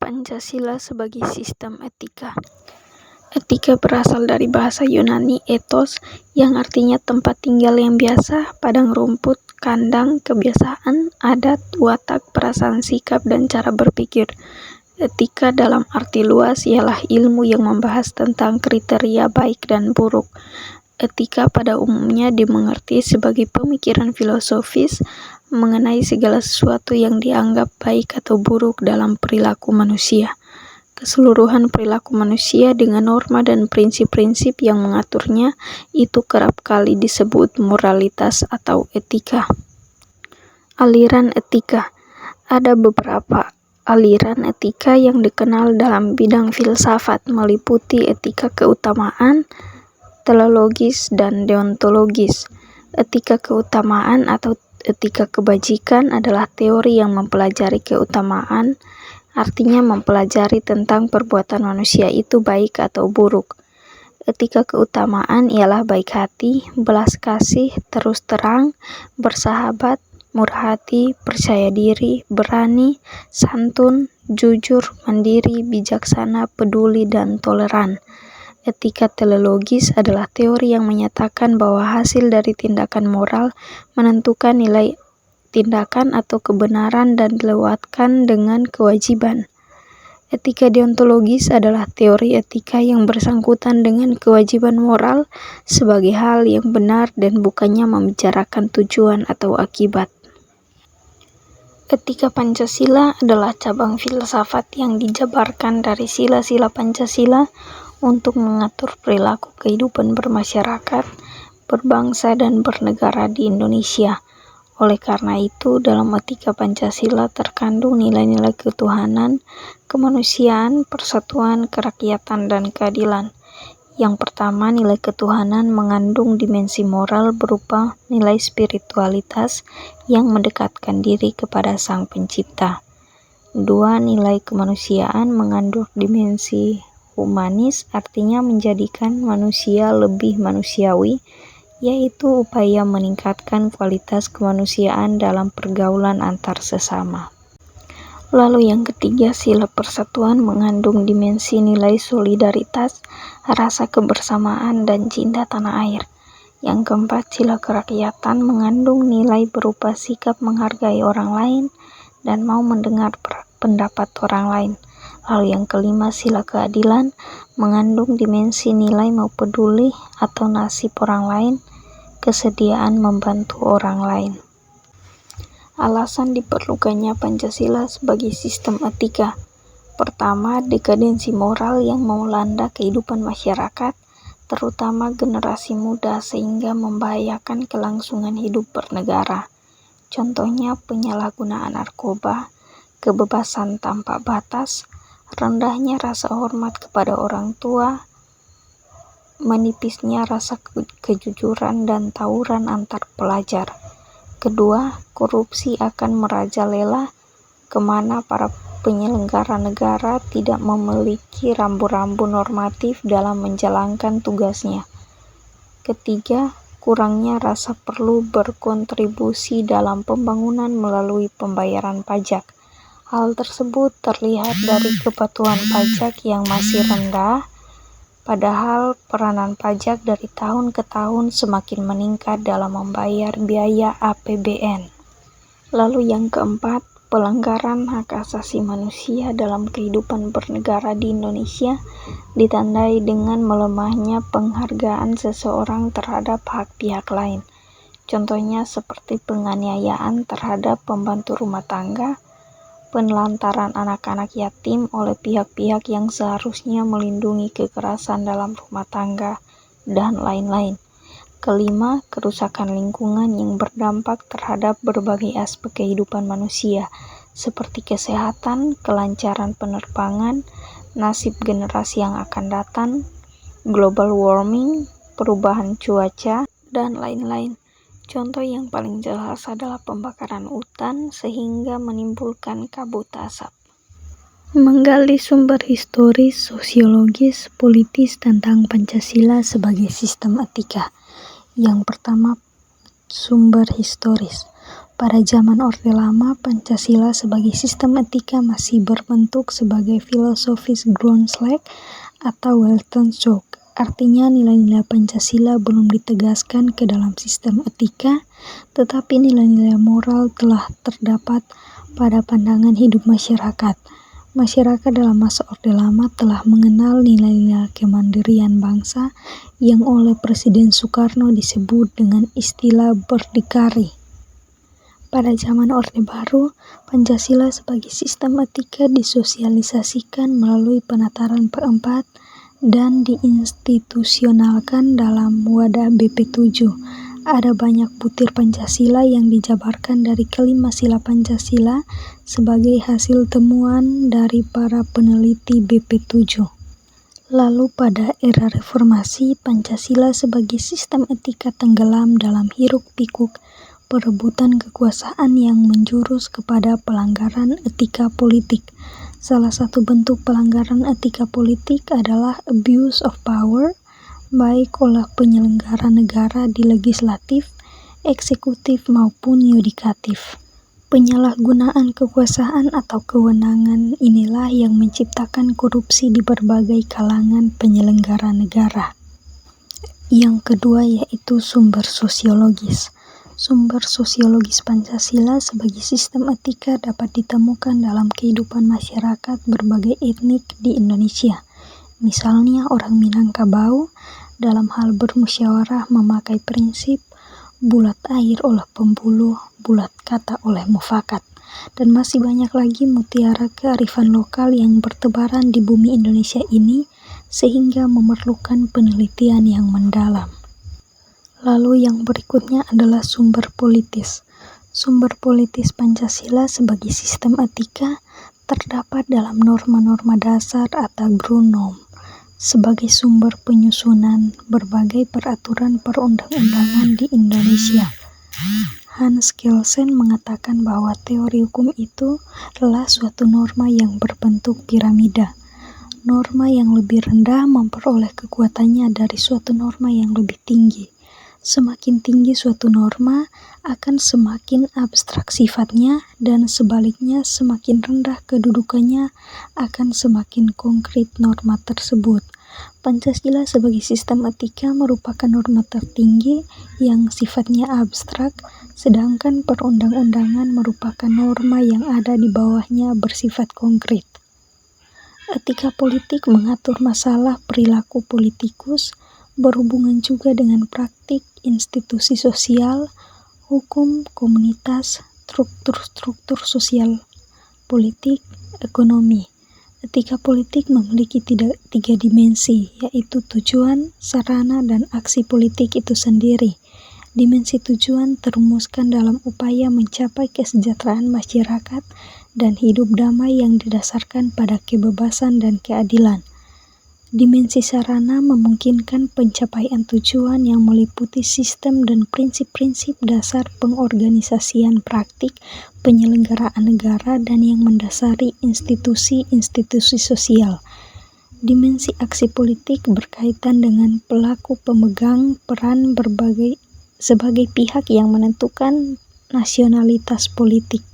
Pancasila sebagai sistem etika. Etika berasal dari bahasa Yunani ethos yang artinya tempat tinggal yang biasa, padang rumput, kandang, kebiasaan, adat, watak, perasaan, sikap, dan cara berpikir. Etika dalam arti luas ialah ilmu yang membahas tentang kriteria baik dan buruk. Etika pada umumnya dimengerti sebagai pemikiran filosofis mengenai segala sesuatu yang dianggap baik atau buruk dalam perilaku manusia. Keseluruhan perilaku manusia dengan norma dan prinsip-prinsip yang mengaturnya itu kerap kali disebut moralitas atau etika. Aliran etika. Ada beberapa aliran etika yang dikenal dalam bidang filsafat, meliputi etika keutamaan, teleologis, dan deontologis. Etika keutamaan atau etika kebajikan adalah teori yang mempelajari keutamaan, artinya mempelajari tentang perbuatan manusia itu baik atau buruk. Etika keutamaan ialah baik hati, belas kasih, terus terang, bersahabat, murah hati, percaya diri, berani, santun, jujur, mandiri, bijaksana, peduli, dan toleran. Etika teleologis adalah teori yang menyatakan bahwa hasil dari tindakan moral menentukan nilai tindakan atau kebenaran dan dilewatkan dengan kewajiban. Etika deontologis adalah teori etika yang bersangkutan dengan kewajiban moral sebagai hal yang benar dan bukannya membicarakan tujuan atau akibat. Etika Pancasila adalah cabang filsafat yang dijabarkan dari sila-sila Pancasila untuk mengatur perilaku kehidupan bermasyarakat, berbangsa, dan bernegara di Indonesia. Oleh karena itu, dalam etika Pancasila terkandung nilai-nilai ketuhanan, kemanusiaan, persatuan, kerakyatan, dan keadilan. Yang pertama, nilai ketuhanan mengandung dimensi moral berupa nilai spiritualitas yang mendekatkan diri kepada Sang Pencipta. 2. Nilai kemanusiaan mengandung dimensi humanis, artinya menjadikan manusia lebih manusiawi, yaitu upaya meningkatkan kualitas kemanusiaan dalam pergaulan antar sesama. Lalu yang ketiga, sila persatuan mengandung dimensi nilai solidaritas, rasa kebersamaan, dan cinta tanah air. Yang keempat, sila kerakyatan mengandung nilai berupa sikap menghargai orang lain dan mau mendengar pendapat orang lain. Lalu yang kelima, sila keadilan mengandung dimensi nilai mau peduli atau nasib orang lain, kesediaan membantu orang lain. Alasan diperlukannya Pancasila sebagai sistem etika. Pertama, dekadensi moral yang melanda kehidupan masyarakat, terutama generasi muda, sehingga membahayakan kelangsungan hidup bernegara. Contohnya penyalahgunaan narkoba, kebebasan tanpa batas, rendahnya rasa hormat kepada orang tua, menipisnya rasa kejujuran dan tawuran antar pelajar. Kedua, korupsi akan merajalela kemana para penyelenggara negara tidak memiliki rambu-rambu normatif dalam menjalankan tugasnya. Ketiga, kurangnya rasa perlu berkontribusi dalam pembangunan melalui pembayaran pajak. Hal tersebut terlihat dari kepatuhan pajak yang masih rendah, padahal peranan pajak dari tahun ke tahun semakin meningkat dalam membayar biaya APBN. Lalu yang keempat, pelanggaran hak asasi manusia dalam kehidupan bernegara di Indonesia ditandai dengan melemahnya penghargaan seseorang terhadap hak pihak lain. Contohnya seperti penganiayaan terhadap pembantu rumah tangga, penelantaran anak-anak yatim oleh pihak-pihak yang seharusnya melindungi kekerasan dalam rumah tangga, dan lain-lain. Kelima, kerusakan lingkungan yang berdampak terhadap berbagai aspek kehidupan manusia, seperti kesehatan, kelancaran penerbangan, nasib generasi yang akan datang, global warming, perubahan cuaca, dan lain-lain. Contoh yang paling jelas adalah pembakaran hutan sehingga menimbulkan kabut asap. Menggali sumber historis, sosiologis, politis tentang Pancasila sebagai sistem etika. Yang pertama, sumber historis. Pada zaman Orde Lama, Pancasila sebagai sistem etika masih berbentuk sebagai filosofis Grundslag atau Weltanschauung. Artinya nilai-nilai Pancasila belum ditegaskan ke dalam sistem etika, tetapi nilai-nilai moral telah terdapat pada pandangan hidup masyarakat. Masyarakat dalam masa Orde Lama telah mengenal nilai-nilai kemandirian bangsa yang oleh Presiden Soekarno disebut dengan istilah berdikari. Pada zaman Orde Baru, Pancasila sebagai sistem etika disosialisasikan melalui penataran keempat dan diinstitusionalkan dalam wadah BP7. Ada banyak butir Pancasila yang dijabarkan dari kelima sila Pancasila sebagai hasil temuan dari para peneliti BP7. Lalu pada era reformasi, Pancasila sebagai sistem etika tenggelam dalam hiruk-pikuk perebutan kekuasaan yang menjurus kepada pelanggaran etika politik. Salah satu bentuk pelanggaran etika politik adalah abuse of power, baik oleh penyelenggara negara di legislatif, eksekutif maupun yudikatif. Penyalahgunaan kekuasaan atau kewenangan inilah yang menciptakan korupsi di berbagai kalangan penyelenggara negara. Yang kedua yaitu sumber sosiologis. Sumber sosiologis Pancasila sebagai sistem etika dapat ditemukan dalam kehidupan masyarakat berbagai etnik di Indonesia. Misalnya orang Minangkabau dalam hal bermusyawarah memakai prinsip bulat air oleh pembuluh, bulat kata oleh mufakat. Dan masih banyak lagi mutiara kearifan lokal yang bertebaran di bumi Indonesia ini sehingga memerlukan penelitian yang mendalam. Lalu yang berikutnya adalah sumber politis. Sumber politis Pancasila sebagai sistem etika terdapat dalam norma-norma dasar atau Grundnorm sebagai sumber penyusunan berbagai peraturan perundang-undangan di Indonesia. Hans Kelsen mengatakan bahwa teori hukum itu adalah suatu norma yang berbentuk piramida. Norma yang lebih rendah memperoleh kekuatannya dari suatu norma yang lebih tinggi. Semakin tinggi suatu norma, akan semakin abstrak sifatnya, dan sebaliknya semakin rendah kedudukannya, akan semakin konkret norma tersebut. Pancasila sebagai sistem etika merupakan norma tertinggi yang sifatnya abstrak, sedangkan perundang-undangan merupakan norma yang ada di bawahnya bersifat konkret. Etika politik mengatur masalah perilaku politikus, berhubungan juga dengan praktik institusi sosial, hukum, komunitas, struktur sosial, politik, ekonomi. Etika politik memiliki tiga dimensi, yaitu tujuan, sarana, dan aksi politik itu sendiri. Dimensi tujuan terumuskan dalam upaya mencapai kesejahteraan masyarakat dan hidup damai yang didasarkan pada kebebasan dan keadilan. Dimensi sarana memungkinkan pencapaian tujuan yang meliputi sistem dan prinsip-prinsip dasar pengorganisasian praktik penyelenggaraan negara dan yang mendasari institusi-institusi sosial. Dimensi aksi politik berkaitan dengan pelaku pemegang peran sebagai pihak yang menentukan nasionalitas politik.